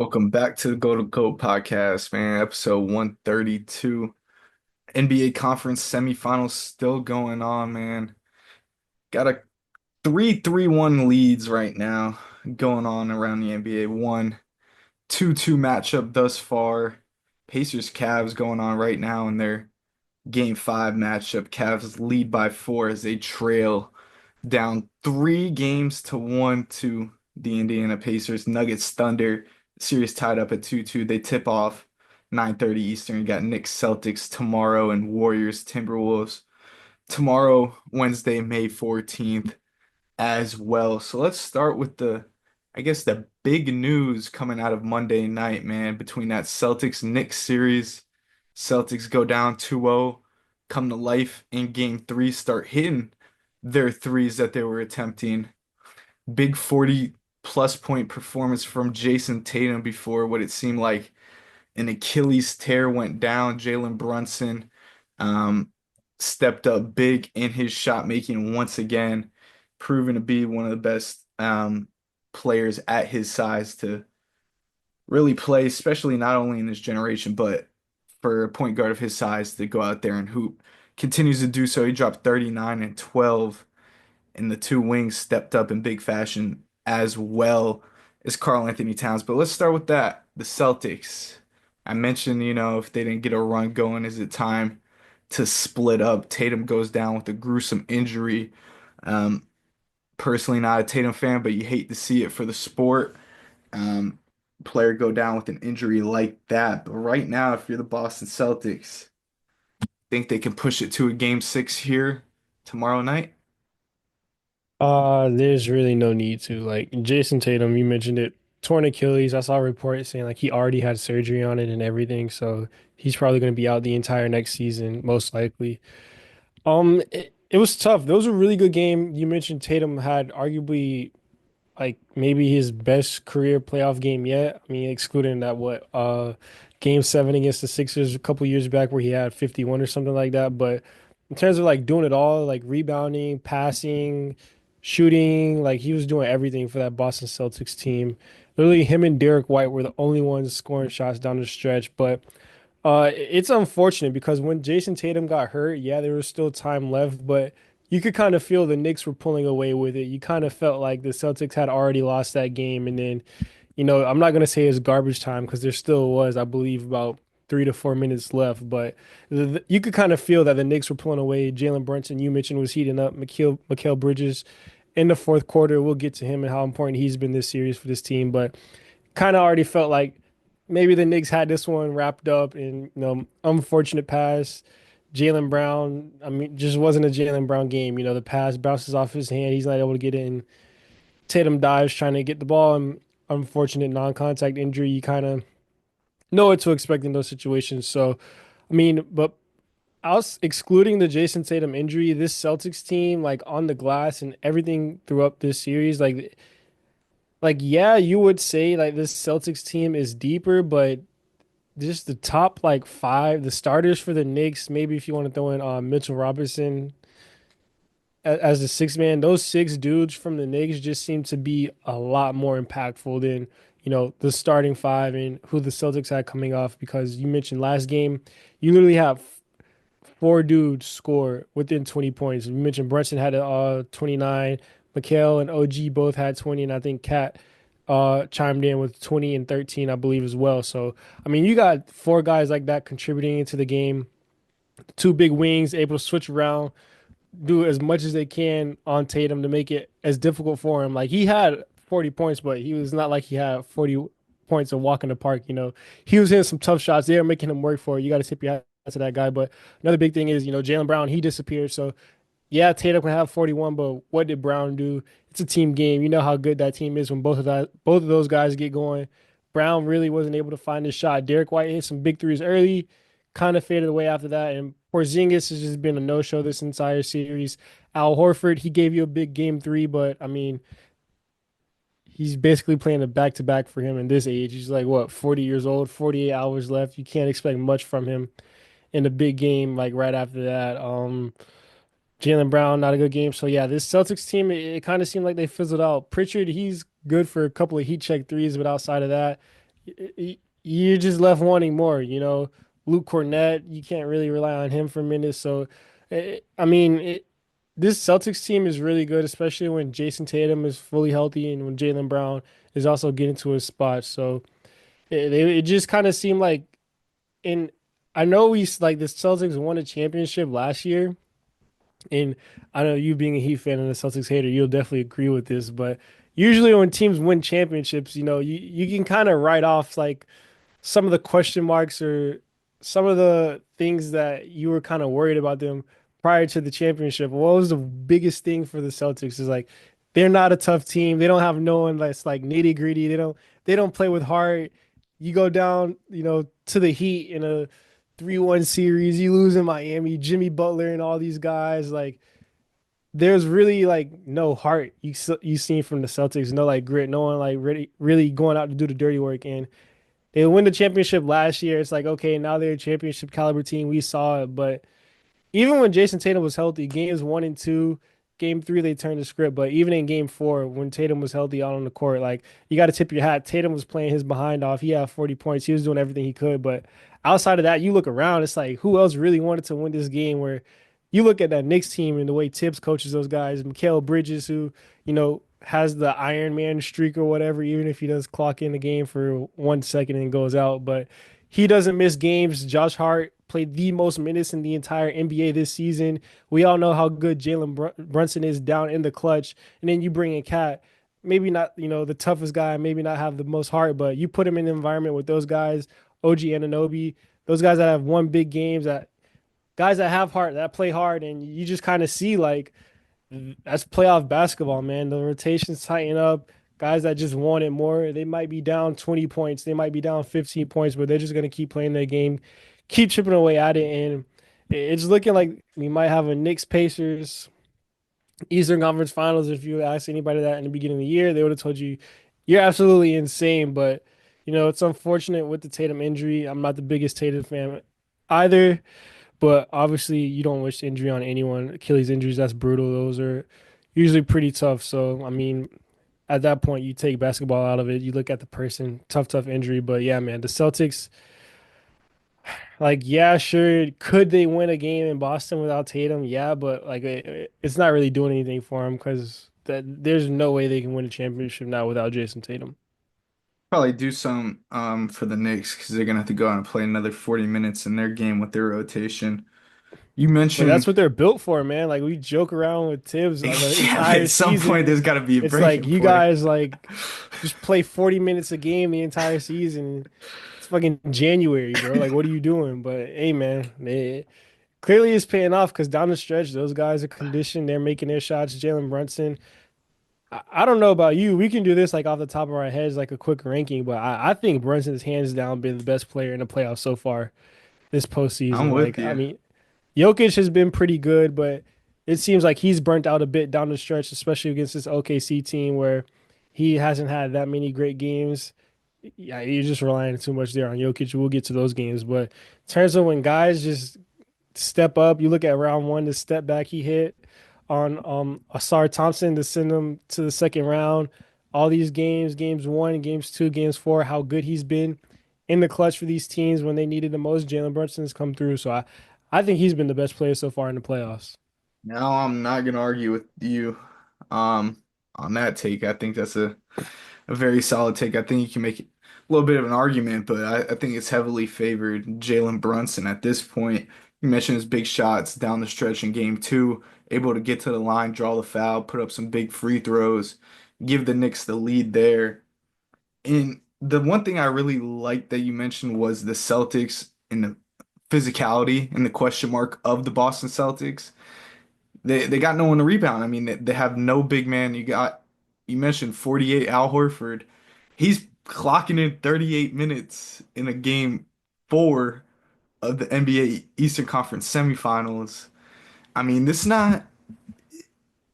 Welcome back to the Go to Goat podcast, man. Episode 132. NBA Conference semifinals still going on, man. Got a 3-3-1 leads right now going on around the NBA. 1-2-2 matchup thus far. Pacers Cavs going on right now in their game five matchup. Cavs lead by four as they trail down 3 games to 1 to the Indiana Pacers. Nuggets Thunder series tied up at 2-2. They tip off 9:30 Eastern. You got Knicks Celtics tomorrow and Warriors Timberwolves tomorrow, Wednesday, May 14th as well. So let's start with the big news coming out of Monday night, man, between that Celtics Knicks series. Celtics go down 2-0, come to life in game three, start hitting their threes that they were attempting. Big 40 plus point performance from Jason Tatum before what it seemed like an Achilles tear went down. Jalen Brunson um, stepped up big in his shot making once again, proven to be one of the best players at his size to really play, especially not only in this generation, but for a point guard of his size to go out there and hoop. Continues to do so. He dropped 39 and 12, and the two wings stepped up in big fashion as well as Karl Anthony Towns. But let's start with that. The Celtics. I mentioned, if they didn't get a run going, is it time to split up? Tatum goes down with a gruesome injury. Um, Personally, not a Tatum fan, but you hate to see it for the sport. Um, Player go down with an injury like that. But right now, if you're the Boston Celtics, think they can push it to a game six here tomorrow night? There's really no need to. Like Jason Tatum, you mentioned it, torn Achilles. I saw a report saying like he already had surgery on it and everything, so he's probably going to be out the entire next season, most likely. It was tough. Those were a really good game. You mentioned Tatum had arguably like maybe his best career playoff game yet. I mean, excluding that game seven against the Sixers a couple years back where he had 51 or something like that. But in terms of like doing it all, like rebounding, passing, shooting, like he was doing everything for that Boston Celtics team. Literally, him and Derek White were the only ones scoring shots down the stretch. But it's unfortunate because when Jason Tatum got hurt, yeah, there was still time left, but you could kind of feel the Knicks were pulling away with it. You kind of felt like the Celtics had already lost that game, and then, I'm not gonna say it's garbage time because there still was, I believe, about 3 to 4 minutes left, but you could kind of feel that the Knicks were pulling away. Jalen Brunson, you mentioned, was heating up. Mikal Bridges in the fourth quarter. We'll get to him and how important he's been this series for this team, but kind of already felt like maybe the Knicks had this one wrapped up in, unfortunate pass. Jalen Brown, I mean, just wasn't a Jalen Brown game. The pass bounces off his hand. He's not able to get in. Tatum dives trying to get the ball. And unfortunate non-contact injury. You kind of know what to expect in those situations. So, I mean, but us excluding the Jason Tatum injury, this Celtics team, like on the glass and everything throughout this series, like yeah, you would say like this Celtics team is deeper, but just the top like five, the starters for the Knicks, maybe if you want to throw in Mitchell Robinson as the sixth man, those six dudes from the Knicks just seem to be a lot more impactful than, the starting five and who the Celtics had coming off. Because you mentioned last game, you literally have four dudes score within 20 points. You mentioned Brunson had a 29, Mikal and OG both had 20, and I think Cat chimed in with 20 and 13, I believe, as well. So, I mean, you got four guys like that contributing into the game, two big wings, able to switch around, do as much as they can on Tatum to make it as difficult for him. Like he had 40 points, but he was not like he had 40 points of walk in the park. He was hitting some tough shots. They were making him work for it. You got to tip your hat to that guy. But another big thing is, Jalen Brown, he disappeared. So yeah, Tatum can have 41, but what did Brown do? It's a team game. You know how good that team is when both of those guys get going. Brown really wasn't able to find his shot. Derek White hit some big threes early, kind of faded away after that. And Porzingis has just been a no-show this entire series. Al Horford, he gave you a big game three, but I mean, he's basically playing a back-to-back for him in this age. He's like what, 40 years old, 48 hours left. You can't expect much from him in a big game like right after that. Jalen Brown, not a good game. So yeah, this Celtics team, it kind of seemed like they fizzled out. Pritchard, he's good for a couple of heat check threes, but outside of that, You're just left wanting more, you know. Luke Cornett, you can't really rely on him for minutes. So, I mean, this Celtics team is really good, especially when Jason Tatum is fully healthy and when Jaylen Brown is also getting to his spot. So it just kind of seemed like, and I know like the Celtics won a championship last year, and I know you being a Heat fan and a Celtics hater, you'll definitely agree with this. But usually when teams win championships, you know, you can kind of write off like some of the question marks or some of the things that you were kind of worried about them prior to the championship. What was the biggest thing for the Celtics is like they're not a tough team. They don't have no one that's like nitty gritty. They don't play with heart. You go down, you know, to the Heat in a 3-1 series, you lose in Miami, Jimmy Butler and all these guys, like there's really like no heart you seen from the Celtics, no like grit, no one like really going out to do the dirty work. And they win the championship last year. It's like, okay, now they're a championship caliber team. We saw it. But even when Jason Tatum was healthy, games one and two, game three, they turned the script. But even in game four, when Tatum was healthy out on the court, like you got to tip your hat. Tatum was playing his behind off. He had 40 points. He was doing everything he could. But outside of that, you look around, it's like, who else really wanted to win this game where you look at that Knicks team and the way Tibbs coaches those guys, Mikal Bridges, who, you know, has the Iron Man streak or whatever, even if he does clock in the game for 1 second and goes out. But he doesn't miss games. Josh Hart played the most minutes in the entire NBA this season. We all know how good Brunson is down in the clutch. And then you bring in Cat, maybe not, you know, the toughest guy, maybe not have the most heart, but you put him in an environment with those guys, OG Anunoby, those guys that have won big games, that guys that have heart, that play hard, and you just kind of see like that's playoff basketball, man. The rotations tighten up. Guys that just want it more, they might be down 20 points, they might be down 15 points, but they're just gonna keep playing their game, keep chipping away at it, and it's looking like we might have a Knicks Pacers Eastern Conference Finals. If you ask anybody that in the beginning of the year, they would have told you you're absolutely insane. But you know, it's unfortunate with the Tatum injury. I'm not the biggest Tatum fan either. But obviously, you don't wish injury on anyone. Achilles injuries, that's brutal. Those are usually pretty tough. So, I mean, at that point, you take basketball out of it. You look at the person, tough injury. But yeah, man, the Celtics, like, yeah, sure. Could they win a game in Boston without Tatum? Yeah, but like, it's not really doing anything for them because there's no way they can win a championship now without Jason Tatum. Probably do some for the Knicks because they're gonna have to go out and play another 40 minutes in their game with their rotation. You But that's mentioned, what they're built for, man. Like we joke around with Tibbs on the yeah, entire at some point season. there's got to be a It's like breaking you point. guys like just play 40 minutes a game the entire season. It's fucking January, bro. Like what are you doing? But hey, man, clearly it's paying off because down the stretch, those guys are conditioned. They're making their shots. Jalen Brunson. I don't know about you. We can do this like off the top of our heads, like a quick ranking. But I think Brunson's hands down been the best player in the playoffs so far this I'm postseason. with Like, I you. mean, Jokic has been pretty good, but it seems like he's burnt out a bit down the stretch, especially against this OKC team where he hasn't had that many great games. Yeah, you're just relying too much there on Jokic. We'll get to those games, but in terms of when guys just step up, you look at round one, the step back he hit on Asar Thompson to send him to the second round. All these games, games one, games two, games four, how good he's been in the clutch for these teams when they needed the most. Jalen Brunson's come through. So I think he's been the best player so far in the playoffs. Now I'm not gonna argue with you um on that take. I think that's a very solid take. I think you can make a little bit of an argument, but I think it's heavily favored Jalen Brunson at this point. You mentioned his big shots down the stretch in game two, able to get to the line, draw the foul, put up some big free throws, give the Knicks the lead there. And the one thing I really liked that you mentioned was the Celtics and the physicality and the question mark of the Boston Celtics. They got no one to rebound. I mean, they have no big man. You mentioned 48 Al Horford. He's clocking in 38 minutes in a game four of the NBA Eastern Conference semifinals. I mean, this not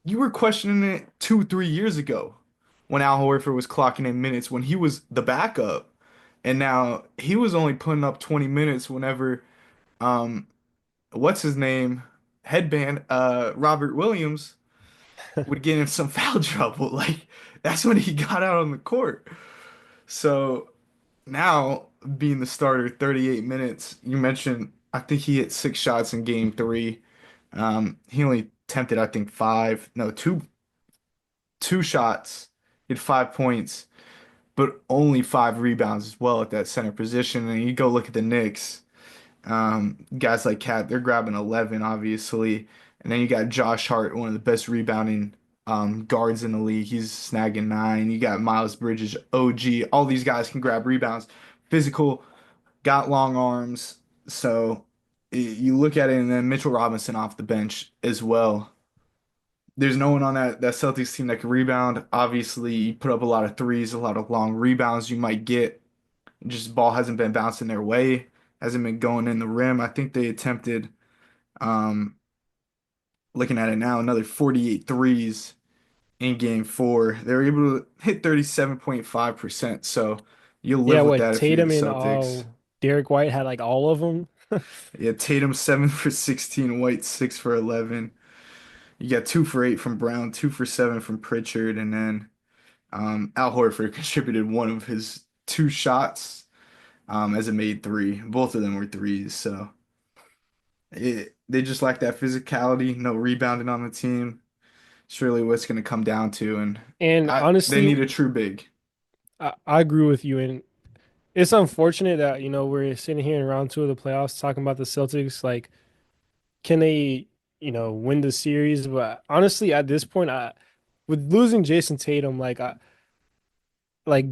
you were questioning it 2, 3 years ago when Al Horford was clocking in minutes when he was the backup. And now he was only putting up 20 minutes whenever um what's his name? Headband, Robert Williams would get in some foul trouble. Like that's when he got out on the court. So now being the starter, 38 minutes. You mentioned, I think he hit 6 shots in game three. He only attempted, I think, five, no, two shots. He had 5 points, but only 5 rebounds as well at that center position. And you go look at the Knicks. Guys like Cat, they're grabbing 11, obviously. And then you got Josh Hart, one of the best rebounding guards in the league. He's snagging 9. You got Miles Bridges, OG. All these guys can grab rebounds. Physical, got long arms. So you look at it, and then Mitchell Robinson off the bench as well. There's no one on that Celtics team that can rebound. Obviously, you put up a lot of threes, a lot of long rebounds you might get. Just ball hasn't been bouncing their way, hasn't been going in the rim. I think they attempted, um, looking at it now, another 48 threes in game four. They were able to hit 37.5%. So you'll Yeah, live with what that if you're the Tatum and Celtics. Derek White had like all of them. Yeah, Tatum 7 for 16, White 6 for 11. You got 2 for 8 from Brown, 2 for 7 from Pritchard, and then Al Horford contributed one of his 2 shots as a made three. Both of them were threes, so they just lack that physicality, no rebounding on the team. It's really what it's going to come down to, and And they honestly, need a true big. I agree with you. And it's unfortunate that, we're sitting here in round two of the playoffs talking about the Celtics. Like, can they, win the series? But honestly, at this point, with losing Jason Tatum, like,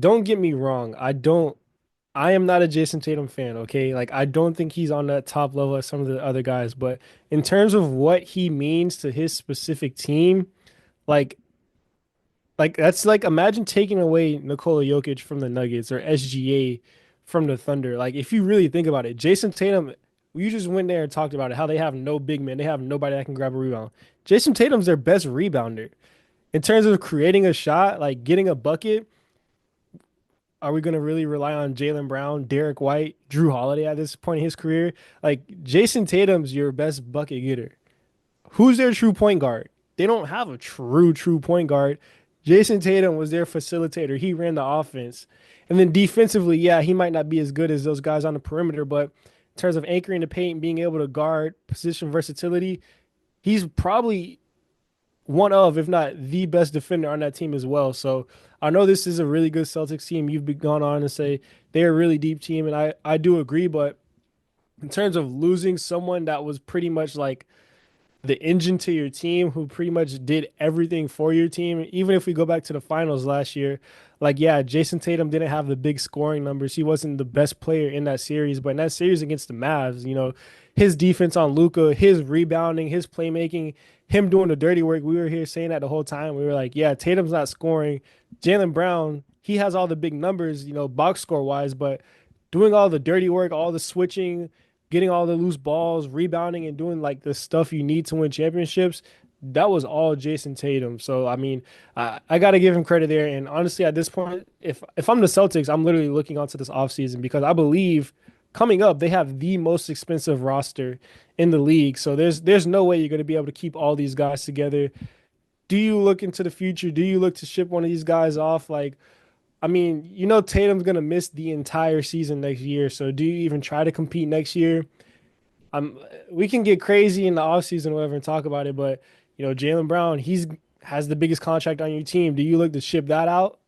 don't get me wrong. I am not a Jason Tatum fan, okay? Like, I don't think he's on that top level as some of the other guys. But in terms of what he means to his specific team, like, that's like imagine taking away Nikola Jokic from the Nuggets or SGA from the Thunder. Like if you really think about it, Jason Tatum, you just went there and talked about it, how they have no big men, they have nobody that can grab a rebound. Jason Tatum's their best rebounder. In terms of creating a shot, like getting a bucket, are we going to really rely on Jaylen Brown, Derek White, Drew Holiday at this point in his career? Like Jason Tatum's your best bucket getter. Who's their true point guard? They don't have a true point guard. Jason Tatum was their facilitator. He ran the offense. And then defensively, yeah, he might not be as good as those guys on the perimeter, but in terms of anchoring the paint and being able to guard position versatility, he's probably one of, if not the best defender on that team as well. So I know this is a really good Celtics team. You've gone on to say they're a really deep team, and I do agree. But in terms of losing someone that was pretty much like the engine to your team who pretty much did everything for your team. Even if we go back to the finals last year, like, yeah, Jason Tatum didn't have the big scoring numbers. He wasn't the best player in that series, but in that series against the Mavs, his defense on Luka, his rebounding, his playmaking, him doing the dirty work. We were here saying that the whole time. We were like, yeah, Tatum's not scoring. Jaylen Brown, he has all the big numbers, box score wise, but doing all the dirty work, all the switching, getting all the loose balls, rebounding, and doing like the stuff you need to win championships. That was all Jason Tatum. So I mean, I got to give him credit there. And honestly, at this point, if I'm the Celtics, I'm literally looking onto this offseason because I believe coming up they have the most expensive roster in the league. So there's no way you're going to be able to keep all these guys together. Do you look into the future? Do you look to ship one of these guys off? Like, I mean, Tatum's gonna miss the entire season next year. So do you even try to compete next year? Um, we can get crazy in the offseason or whatever and talk about it, but Jaylen Brown, he's has the biggest contract on your team. Do you look to ship that out?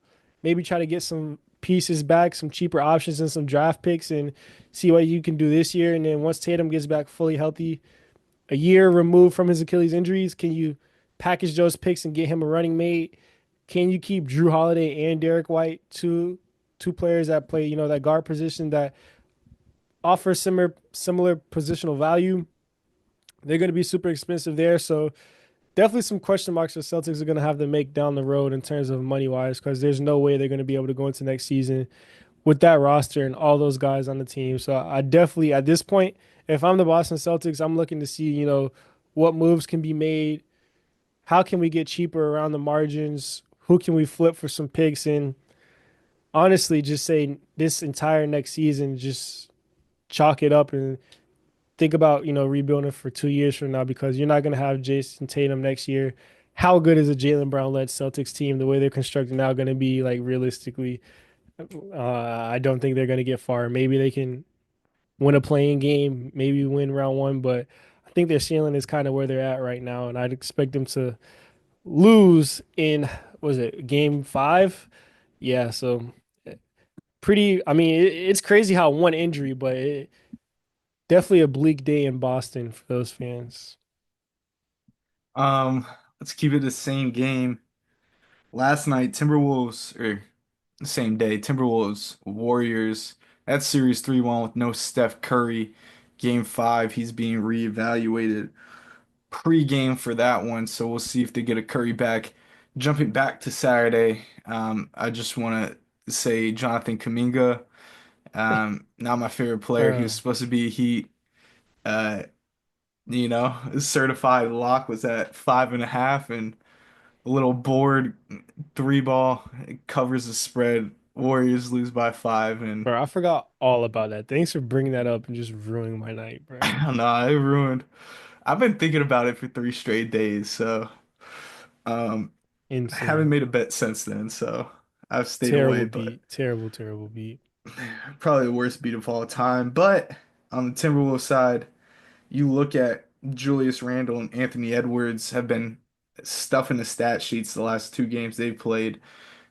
Maybe try to get some pieces back, some cheaper options and some draft picks and see what you can do this year. And then once Tatum gets back fully healthy, a year removed from his Achilles injuries, can you package those picks and get him a running mate? Can you keep Drew Holiday and Derek White, two players that play, that guard position that offer similar positional value? They're going to be super expensive there, so definitely some question marks the Celtics are going to have to make down the road in terms of money wise, because there's no way they're going to be able to go into next season with that roster and all those guys on the team. So I definitely, at this point, if I'm the Boston Celtics, I'm looking to see, what moves can be made. How can we get cheaper around the margins? Who can we flip for some picks? And honestly, just say this entire next season, just chalk it up and think about, rebuilding for 2 years from now because you're not going to have Jason Tatum next year. How good is a Jaylen Brown led Celtics team, the way they're constructed now, going to be like realistically? I don't think they're going to get far. Maybe they can win a playing game, maybe win round one, but I think their ceiling is kind of where they're at right now, and I'd expect them to lose in, was it game five? Yeah, so pretty. I mean, it's crazy how one injury, but definitely a bleak day in Boston for those fans. Um, let's keep it the same game. Last night, Timberwolves, or the same day, Timberwolves, Warriors. That series 3-1 with no Steph Curry. Game five, he's being reevaluated pre-game for that one, so we'll see if they get a Curry back. Jumping back to Saturday, I just want to say Jonathan Kuminga, not my favorite player. He was Uh, supposed to be a Heat. Uh, his certified lock was at 5.5, and a little board three ball it covers the spread. Warriors lose by five, and bro, I forgot all about that. Thanks for bringing that up and just ruining my night, bro. I don't know, it ruined. I've been thinking about it for 3 straight days, so um, I haven't Insane. made a bet since then. So I've stayed away, Terrible but beat. Terrible, terrible beat. probably the worst beat of all time. But on the Timberwolves side, you look at Julius Randle and Anthony Edwards have been stuffing the stat sheets the last 2 games they've played.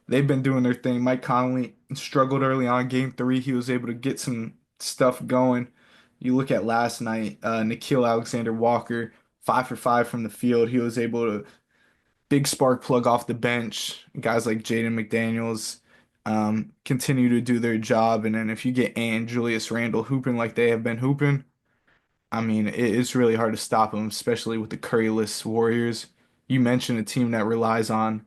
They've been doing their thing. Mike Conley struggled early on game three. He was able to get some stuff going. You look at last night, Nikhil Alexander Walker, 5 for 5 from the field. He was able to big spark plug off the bench. Guys like Jaden McDaniels continue to do their job. And then if you get and Julius Randle hooping like they have been hooping, I mean, it's really hard to stop them, especially with the Curryless Warriors. You mentioned a team that relies on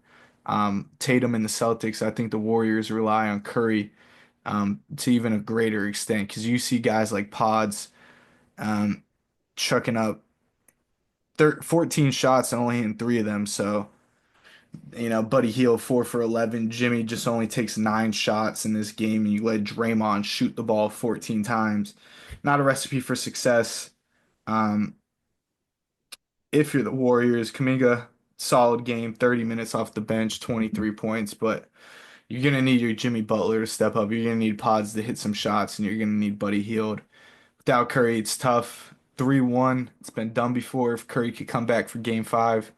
Tatum and the Celtics. I think the Warriors rely on Curry to even a greater extent because you see guys like Pods um, chucking up 14 shots and only hitting three of them. So, Buddy Hield 4 for 11. Jimmy just only takes 9 shots in this game, and you let Draymond shoot the ball 14 times. Not a recipe for success. Um, if you're the Warriors, Kuminga, solid game, 30 minutes off the bench, 23 points, but you're gonna need your Jimmy Butler to step up. You're gonna need Pods to hit some shots, and you're gonna need Buddy Hield. Without Curry, it's tough. 3-1. It's been done before. If Curry could come back for game five,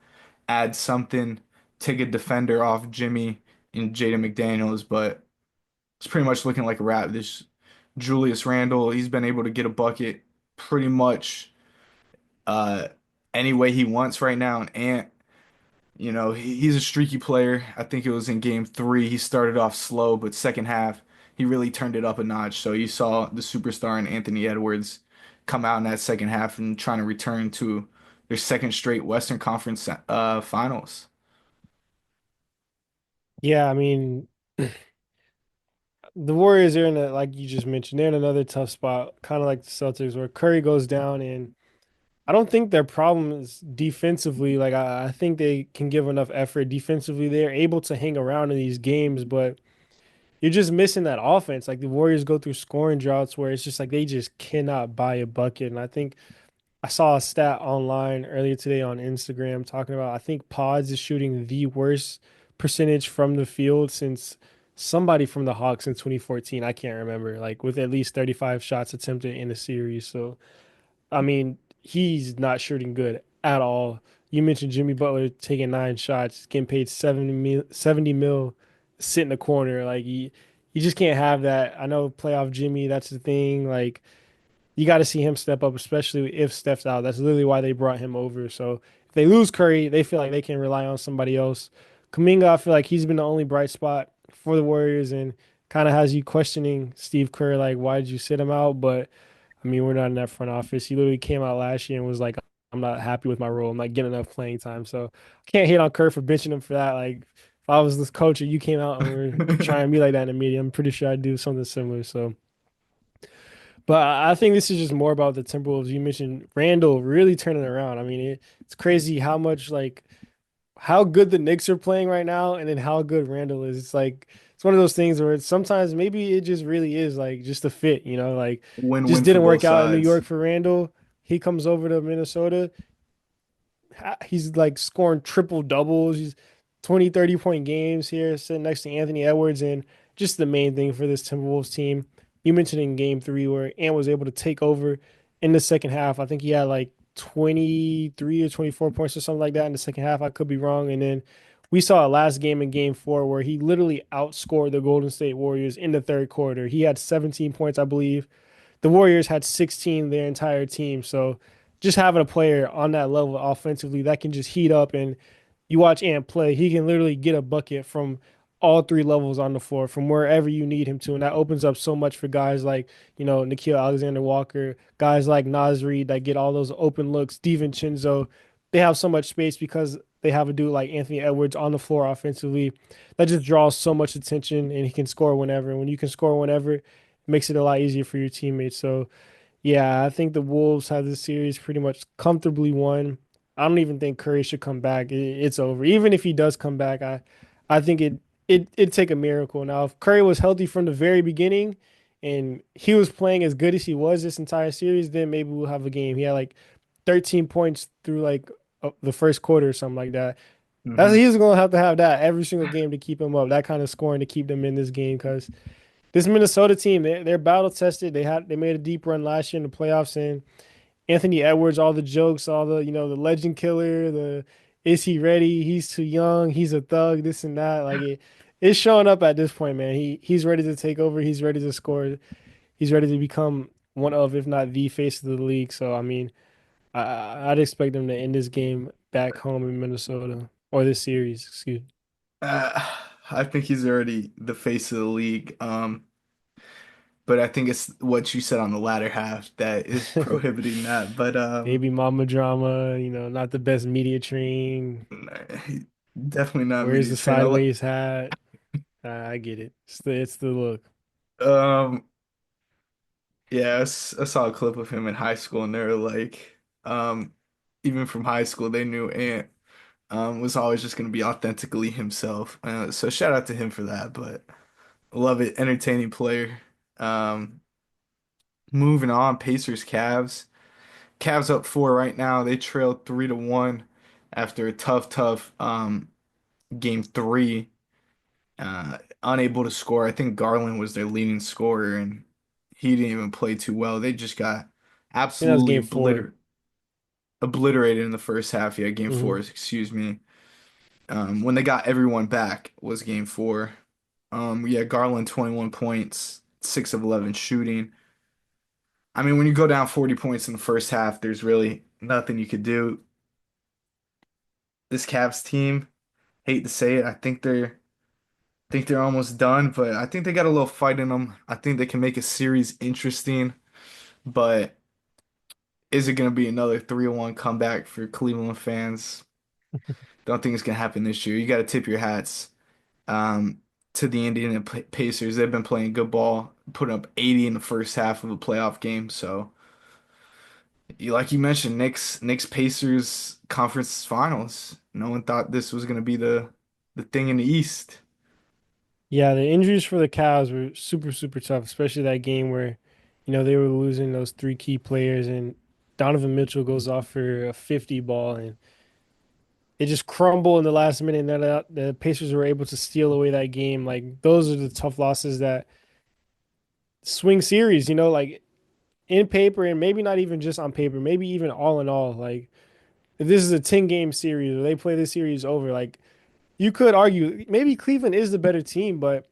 add something, take a defender off Jimmy and Jaden McDaniels, but it's pretty much looking like a wrap. This Julius Randle, he's been able to get a bucket pretty much uh any way he wants right now. And Ant, he's a streaky player. I think it was in game three. He started off slow, but second half, he really turned it up a notch. So you saw the superstar in Anthony Edwards come out in that second half and trying to return to their second straight Western Conference finals. Yeah, I mean, the Warriors are in a, like you just mentioned, they're in another tough spot, kind of like the Celtics, where Curry goes down, and I don't think their problem is defensively. Like I think they can give enough effort defensively. They're able to hang around in these games, but you're just missing that offense. Like the Warriors go through scoring droughts where it's just like they just cannot buy a bucket. And I think I saw a stat online earlier today on Instagram talking about I think Pods is shooting the worst percentage from the field since somebody from the Hawks in 2014. I can't remember, like with at least 35 shots attempted in a series. So, I mean, he's not shooting good at all. You mentioned Jimmy Butler taking 9 shots, getting paid 70 mil, sit in the corner. Like, you just can't have that. I know playoff Jimmy, that's the thing. Like, you got to see him step up, especially if Steph's out. That's literally why they brought him over. So if they lose Curry, they feel like they can rely on somebody else. Kuminga, I feel like he's been the only bright spot for the Warriors and kind of has you questioning Steve Kerr, like, why did you sit him out? But I mean, we're not in that front office. He literally came out last year and was like, I'm not happy with my role. I'm not getting enough playing time. So I can't hate on Kerr for benching him for that. Like, if I was this coach and you came out and were trying me like that in the media, I'm pretty sure I'd do something similar. So. But I think this is just more about the Timberwolves. You mentioned Randall really turning around. I mean, it's crazy how much like how good the Knicks are playing right now, and then how good Randall is. It's like it's one of those things where it's sometimes maybe it just really is like just a fit. Like just Win-win for didn't both work out in New sides. York for Randall. He comes over to Minnesota. He's like scoring triple doubles. He's 20, 30 point games here, sitting next to Anthony Edwards and just the main thing for this Timberwolves team. You mentioned in game three where Ant was able to take over in the second half. I think he had like 23 or 24 points or something like that in the second half. I could be wrong. And then we saw a last game in game four where he literally outscored the Golden State Warriors in the third quarter. He had 17 points, I believe. The Warriors had 16 their entire team. So just having a player on that level offensively that can just heat up, and you watch Ant play, he can literally get a bucket from all three levels on the floor from wherever you need him to. And that opens up so much for guys like, Nickeil Alexander Walker, guys like Naz Reid that get all those open looks, DiVincenzo. They have so much space because they have a dude like Anthony Edwards on the floor offensively that just draws so much attention, and he can score whenever. And when you can score whenever, it makes it a lot easier for your teammates. So yeah, I think the Wolves have this series pretty much comfortably won. I don't even think Curry should come back. It's over. Even if he does come back, I think it'd take a miracle. Now, if Curry was healthy from the very beginning and he was playing as good as he was this entire series, then maybe we'll have a game. He had like 13 points through like the first quarter or something like that. Hmm. He's gonna have to have that every single game to keep him up. That kind of scoring to keep them in this game because this Minnesota team, they're battle tested. They made a deep run last year in the playoffs, and Anthony Edwards, all the jokes, all the the legend killer, the is he ready? He's too young. He's a thug. This and that. It's showing up at this point, man. He's ready to take over. He's ready to score. He's ready to become one of, if not the face of the league. So I mean, I'd expect them to end this game back home in Minnesota or this series. Excuse me. Uh, I think he's already the face of the league. But I think it's what you said on the latter half that is prohibiting that. But Maybe mama drama. Not the best media training. definitely not Where's media the trained. sideways hat? I get it. It's the look. Um, yeah, I saw a clip of him in high school, and they were like, even from high school, they knew Ant was always just going to be authentically himself. So shout out to him for that. But love it, entertaining player. Um, moving on, Pacers, Cavs. Cavs up four right now. They trail 3-1 after a tough game three. Unable to score. I think Garland was their leading scorer, and he didn't even play too well. They just got I think that was absolutely game four. obliterated in the first half. Yeah, game four, Hmm. excuse me. When they got everyone back was game four. Yeah, Garland 21 points, 6 of 11 shooting. I mean, when you go down 40 points in the first half, there's really nothing you could do. This Cavs team, hate to say it, think they're almost done, but I think they got a little fight in them. I think they can make a series interesting, but is it going to be another 3-1 comeback for Cleveland fans? Don't think it's going to happen this year. You got to tip your hats um, to the Indiana Pacers. They've been playing good ball, putting up 80 in the first half of a playoff game. So, like you mentioned, Knicks Pacers conference finals. No one thought this was going to be the thing in the East. Yeah, the injuries for the Cavs were super, super tough, especially that game where, they were losing those three key players and Donovan Mitchell goes off for a 50 ball and it just crumbled in the last minute and then the Pacers were able to steal away that game. Like those are the tough losses that swing series, like in paper and maybe not even just on paper, maybe even all in all. Like if this is a 10 game series or they play this series over, like you could argue maybe Cleveland is the better team, but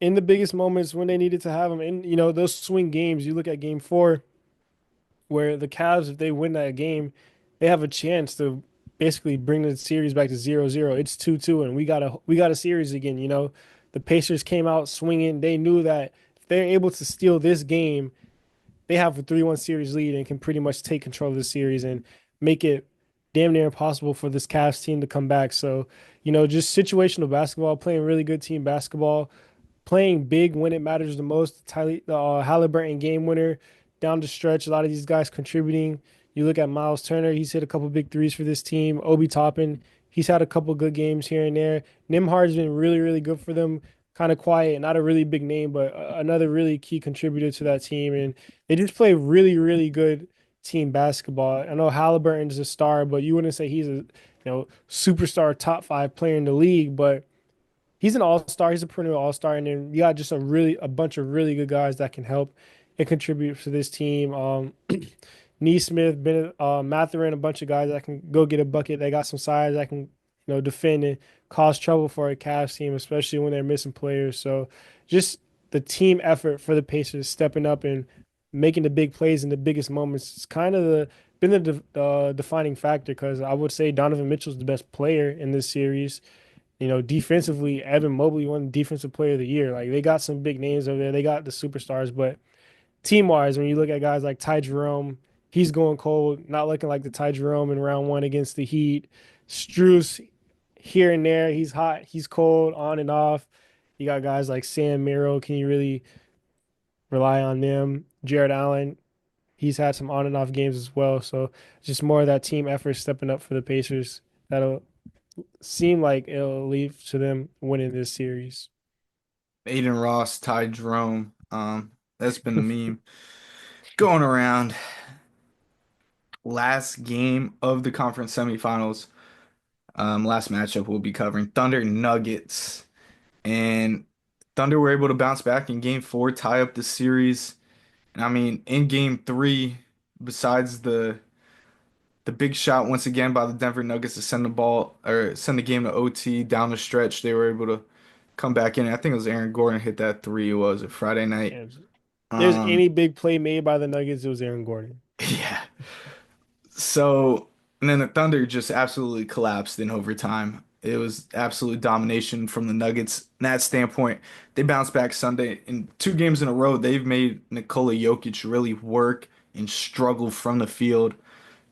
in the biggest moments when they needed to have them in, those swing games, you look at game four where the Cavs, if they win that game, they have a chance to basically bring the series back to 0-0. It's 2-2 and we got a series again, The Pacers came out swinging. They knew that if they're able to steal this game, they have a 3-1 series lead and can pretty much take control of the series and make it damn near impossible for this Cavs team to come back. So, just situational basketball, playing really good team basketball, playing big when it matters the most. Halliburton game winner down the stretch. A lot of these guys contributing. You look at Miles Turner; he's hit a couple big threes for this team. Obi Toppin, he's had a couple good games here and there. Nimhard's been really, really good for them. Kind of quiet, not a really big name, but another really key contributor to that team. And they just play really, really good team basketball. I know Halliburton's a star, but you wouldn't say he's a superstar top five player in the league, but he's an all-star. He's a perennial all-star, and then you got just a bunch of really good guys that can help and contribute to this team. Neesmith, Bennett, Mathurin, a bunch of guys that can go get a bucket. They got some size that can, defend and cause trouble for a Cavs team, especially when they're missing players. So just the team effort for the Pacers stepping up and making the big plays in the biggest moments. It's kind of been the defining factor because I would say Donovan Mitchell's the best player in this series. Defensively, Evan Mobley won Defensive Player of the Year. Like they got some big names over there. They got the superstars, but team wise, when you look at guys like Ty Jerome, he's going cold, not looking like the Ty Jerome in round one against the Heat. Struess here and there, he's hot, he's cold, on and off. You got guys like Sam Merrill. Can you really rely on them? Jared Allen, he's had some on and off games as well. So just more of that team effort stepping up for the Pacers. That'll seem like it'll lead to them winning this series. Aiden Ross, Ty Jerome. That's been the meme going around. Last game of the conference semifinals. Last matchup we'll be covering Thunder Nuggets. And Thunder were able to bounce back in game four, tie up the series. And I mean, in game three, besides the big shot once again by the Denver Nuggets to send the ball or send the game to OT down the stretch, they were able to come back in. I think it was Aaron Gordon hit that three. Was it Friday night? And if there's Um, any big play made by the Nuggets, it was Aaron Gordon. yeah. So, and then the Thunder just absolutely collapsed in overtime. It was absolute domination from the Nuggets. In that standpoint, they bounced back Sunday. In two games in a row, they've made Nikola Jokic really work and struggle from the field.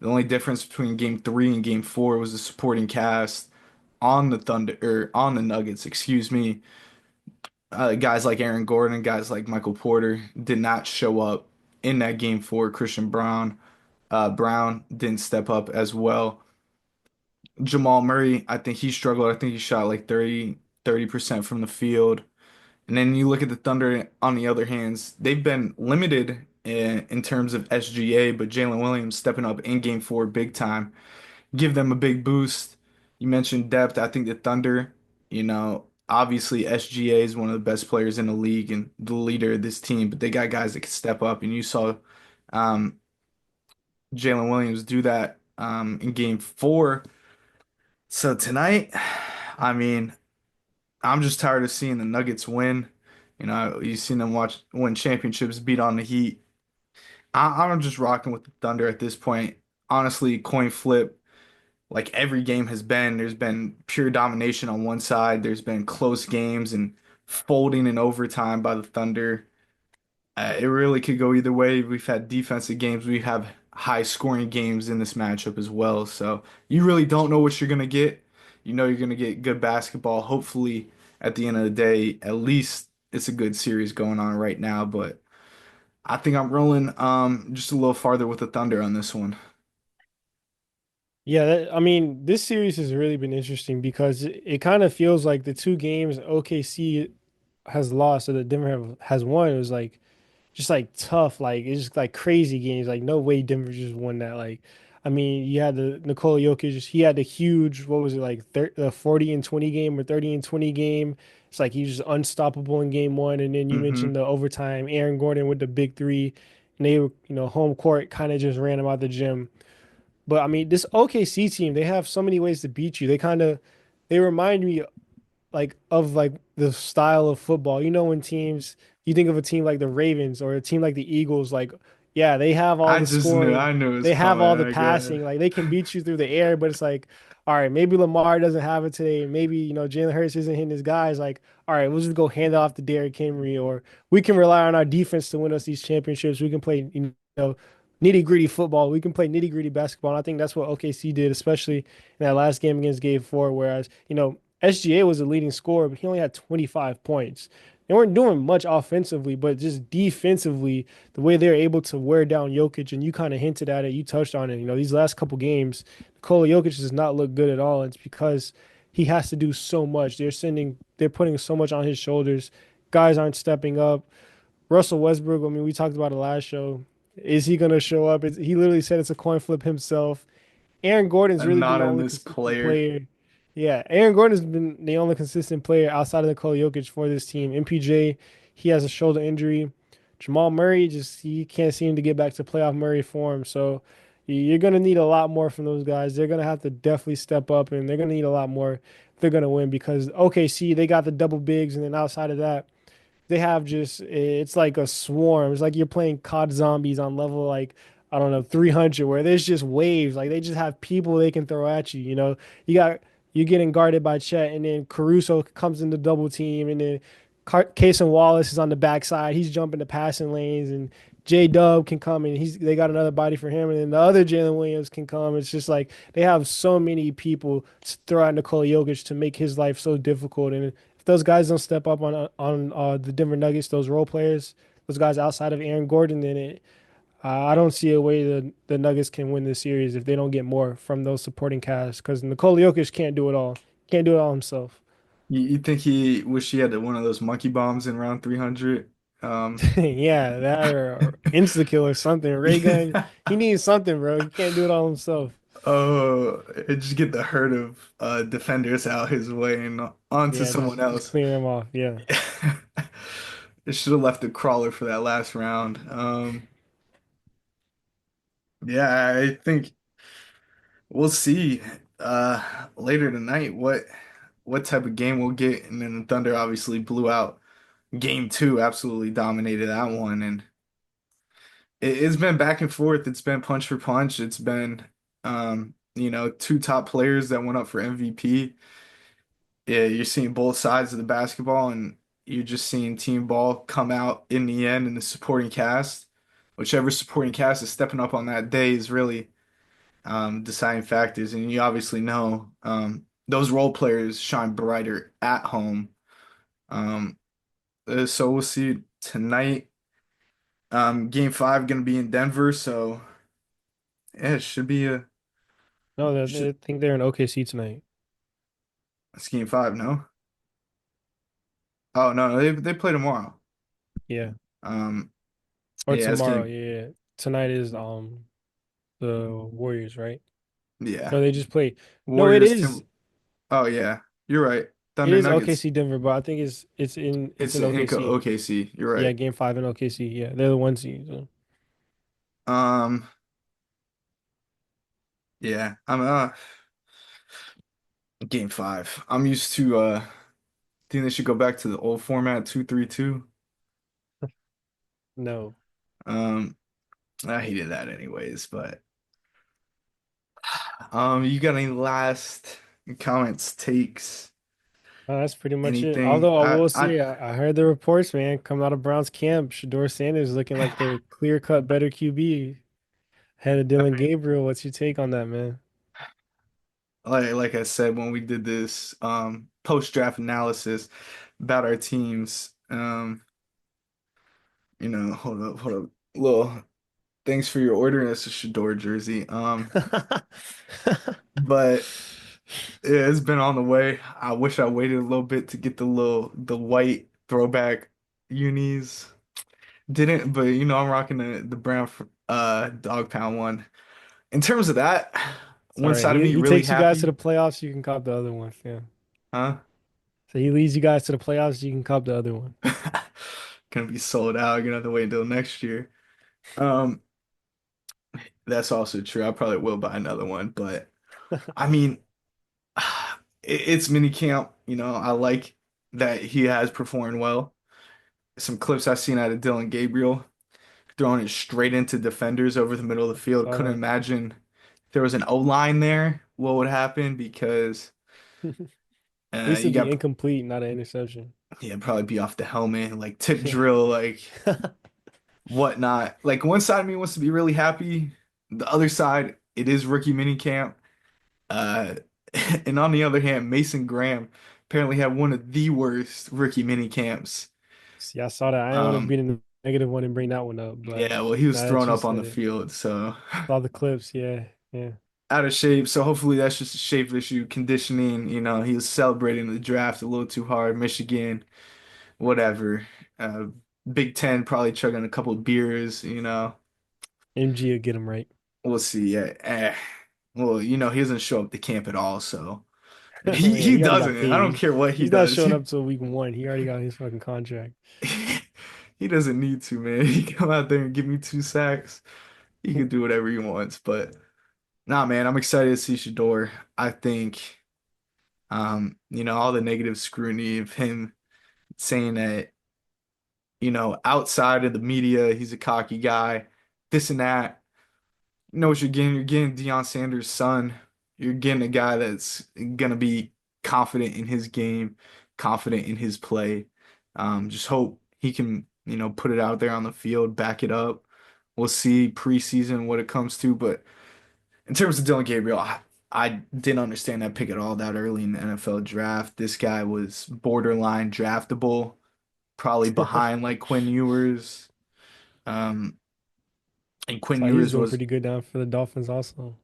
The only difference between game three and game four was the supporting cast on the Thunder or on the Nuggets, excuse me. Guys like Aaron Gordon, guys like Michael Porter did not show up in that game four. Christian Brown didn't step up as well. Jamal Murray, I think he struggled. I think he shot like 30% from the field. And then you look at the Thunder on the other hands, they've been limited in terms of SGA, but Jalen Williams stepping up in game four big time, give them a big boost. You mentioned depth. I think the Thunder, obviously SGA is one of the best players in the league and the leader of this team, but they got guys that can step up. And you saw um, Jalen Williams do that in game four. So tonight, I mean, I'm just tired of seeing the Nuggets win. You've seen them win championships, beat on the Heat. I'm just rocking with the Thunder at this point. Honestly, coin flip, like every game has been, there's been pure domination on one side. There's been close games and folding in overtime by the Thunder. It really could go either way. We've had defensive games. We have high scoring games in this matchup as well. So you really don't know what you're going to get. You know you're going to get good basketball. Hopefully, at the end of the day, at least it's a good series going on right now. But I think I'm rolling just a little farther with the Thunder on this one. Yeah, I mean, this series has really been interesting because it kind of feels like the two games OKC has lost or that Denver has won. It was like just like tough, like it's just like crazy games. Like no way Denver just won that. Like, I mean, you had the Nikola Jokic, he had the huge, what was it like, 40 and 20 game or 30 and 20 game. It's like he was just unstoppable in game one. And then you Hmm. mentioned the overtime, Aaron Gordon with the big three, and they were, home court kind of just ran him out the gym. But I mean, this OKC team, they have so many ways to beat you. They remind me like the style of football. When teams you think of a team like the Ravens or a team like the Eagles, like yeah, they have all I the just knew scoring, I knew it was they have coming. all the I got passing, like they can beat you through the air, but it's like, all right, maybe Lamar doesn't have it today. Maybe, Jalen Hurts isn't hitting his guys. Like, all right, we'll just go hand it off to Derrick Henry, or we can rely on our defense to win us these championships. We can play, nitty gritty football. We can play nitty gritty basketball. And I think that's what OKC did, especially in that last game against Game 4. Whereas, SGA was the leading scorer, but he only had 25 points. They weren't doing much offensively, but just defensively, the way they're able to wear down Jokic, and you kind of hinted at it, you touched on it. These last couple games, Nikola Jokic does not look good at all. It's because he has to do so much. They're putting so much on his shoulders. Guys aren't stepping up. Russell Westbrook, I mean, we talked about it last show. Is he going to show up? He literally said it's a coin flip himself. Aaron Gordon's I'm really been not the on only this consistent player. player. Yeah, Aaron Gordon has been the only consistent player outside of Nikola Jokic for this team. MPJ, he has a shoulder injury. Jamal Murray just he can't seem to get back to playoff Murray form. So you're gonna need a lot more from those guys. They're gonna have to definitely step up, and they're gonna need a lot more if they're gonna win because OKC they got the double bigs, and then outside of that they have just it's like a swarm. It's like you're playing COD zombies on level like I don't know 300 where there's just waves. Like they just have people they can throw at you. You know, you got you're getting guarded by Chet, and then Caruso comes in the double team, and then Case Wallace is on the backside. He's jumping the passing lanes, and J Dub can come and they got another body for him, and then the other Jalen Williams can come. It's just like they have so many people to throw at Nikola Jokic to make his life so difficult. And if those guys don't step up on the Denver Nuggets, those role players, those guys outside of Aaron Gordon, then I don't see a way the Nuggets can win this series if they don't get more from those supporting casts. Because Nikola Jokic can't do it all. Can't do it all himself. You think he wish he had one of those monkey bombs in round 300? Yeah, that or insta kill or something. Ray gun. He needs something, bro. He can't do it all himself. Oh, and just get the herd of defenders out his way and onto Yeah, someone just else. clear him off. Yeah. It should have left a crawler for that last round. Yeah, I think we'll see later tonight what type of game we'll get. And then the Thunder obviously blew out game two, absolutely dominated that one. And it's been back and forth. It's been punch for punch. It's been two top players that went up for MVP. Yeah, you're seeing both sides of the basketball, and you're just seeing team ball come out in the end in the supporting cast. Whichever supporting cast is stepping up on that day is really deciding factors. And you obviously know those role players shine brighter at home. Um, so we'll see tonight. Game five going to be in Denver, so yeah, it should be a No, should, I think they're in OKC tonight. it's game five, no? Oh no, they play tomorrow. Yeah. Um, Or yeah, it's tomorrow. gonna Yeah. Tonight is the Warriors, right? yeah. No, they just played. No, it Warriors, is. Tim. Oh yeah, you're right. It Thunder is Nuggets. OKC Denver, but I think it's It's in in OKC. OKC. You're Yeah, right. game five in OKC. Yeah, they're the one seed. So. Um, yeah, I'm game five. I'm used to think they should go back to the old format 2-3-2. No. Um, I hated that anyways, but you got any last comments, takes, That's pretty much it. anything? Although I will I say, I heard the reports, man, coming out of Browns camp. Shador Sanders looking like the clear-cut better QB. Head of I Dylan mean, Gabriel. What's your take on that, man? like I said when we did this post-draft analysis about our teams, hold up. Little thanks for your order. That's a Shador jersey. But yeah, it's been on the way. I wish I waited a little bit to get the white throwback unis. Didn't, but I'm rocking the brown dog pound one. In terms of that, It's all one right. side of me He really takes you guys to the happy, playoffs. You can cop the other one. Yeah. huh? So he leads you guys to the playoffs. You can cop the other one. Gonna be sold out. Gonna have to wait until next year. Um, that's also true. I probably will buy another one, but I mean, it's mini camp. I like that he has performed well. Some clips I've seen out of Dylan Gabriel throwing it straight into defenders over the middle of the field. Saw Couldn't that. imagine if there was an O line there, what would happen because At least you it'd be got incomplete, not an interception. yeah probably be off the helmet, like tip drill, like whatnot. Like one side of me wants to be really happy, the other side it is rookie mini camp. Uh, and on the other hand, Mason Graham apparently had one of the worst rookie mini camps. See, I saw that. I didn't want to be Um, the negative one and bring that one up, but yeah, well, he was now that thrown you up on said the it, field, so saw the clips. Yeah, yeah. out of shape. So hopefully that's just a shape issue, conditioning. He was celebrating the draft a little too hard. Michigan, whatever. Uh, Big Ten probably chugging a couple of beers. MG will get him right. We'll see. Yeah. Well, he doesn't show up to camp at all, so. Yeah, He he already got doesn't. I don't paid. care what he He's not does. showing up till week 1. He already got his fucking contract. He doesn't need to, man. He come out there and give me 2 sacks. He can do whatever he wants. But nah, man, I'm excited to see Shador. I think all the negative scrutiny of him saying that, outside of the media, he's a cocky guy, this and that. You know what you're getting? You're getting Deion Sanders' son. You're getting a guy that's gonna be confident in his game, confident in his play. Just hope he can, put it out there on the field, back it up. We'll see preseason what it comes to, but in terms of Dylan Gabriel, I didn't understand that pick at all that early in the NFL draft. This guy was borderline draftable, probably behind like Quinn Ewers. Um, and Quinn So he's Ewers doing was pretty good now for the Dolphins also.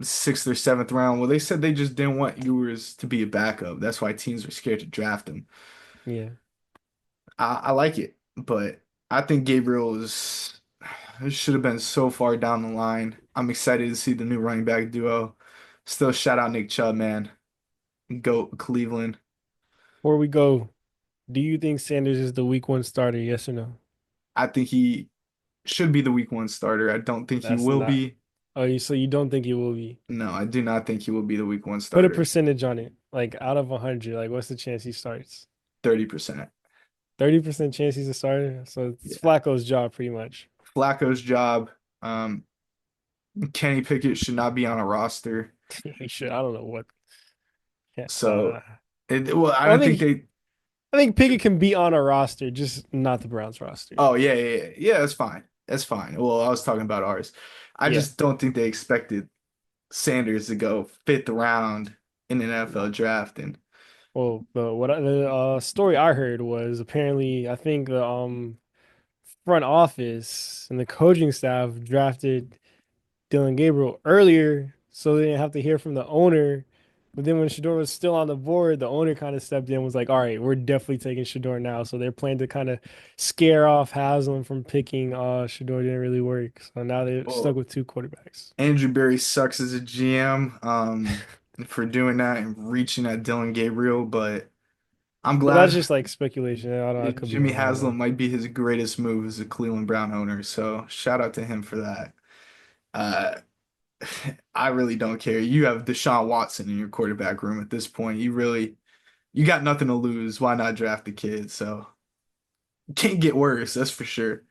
sixth or seventh round. Well, they said they just didn't want Ewers to be a backup. That's why teams were scared to draft him. Yeah. I like it, but I think Gabriel is it should have been so far down the line. I'm excited to see the new running back duo. Still shout out Nick Chubb, man. Go Cleveland. Before we go, do you think Sanders is the week 1 starter? Yes or no? I think he should be the week one starter. I don't think he That's will not. be. Oh, so you don't think he will be? No, I do not think he will be the week one Put a starter. percentage on it. Like out of 100, like what's the chance he starts? 30%. 30% chance he's a starter. So it's Yeah. Flacco's job pretty much. Flacco's job. Um, Kenny Pickett should not be on a roster. He should. I don't know what. Yeah. So, well, I Well, don't think they. I think Pickett can be on a roster, just not the Browns roster. Oh yeah, yeah, yeah. Yeah, that's fine. That's fine. Well, I was talking about ours. I Yeah. just don't think they expected Sanders to go fifth round in an NFL No. draft, and Well, the story I heard was apparently I think the front office and the coaching staff drafted Dylan Gabriel earlier, so they didn't have to hear from the owner. But then when Shador was still on the board, the owner kind of stepped in and was like, all right, we're definitely taking Shador now. So they're planning to kind of scare off Haslam from picking Shador didn't really work. So now they're stuck well, with 2 quarterbacks. Andrew Berry sucks as a GM for doing that and reaching at Dylan Gabriel, but I'm But that's glad just like speculation. I don't know. I could be Jimmy wrong. I don't Haslam know. might be his greatest move as a Cleveland Brown owner. So shout out to him for that. Uh, I really don't care. You have Deshaun Watson in your quarterback room at this point. You got nothing to lose. Why not draft the kid? So can't get worse, that's for sure.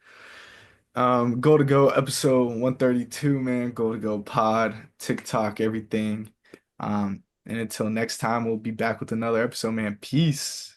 Go to go episode 132, man. Go to go pod, TikTok, everything. And until next time, we'll be back with another episode, man. Peace.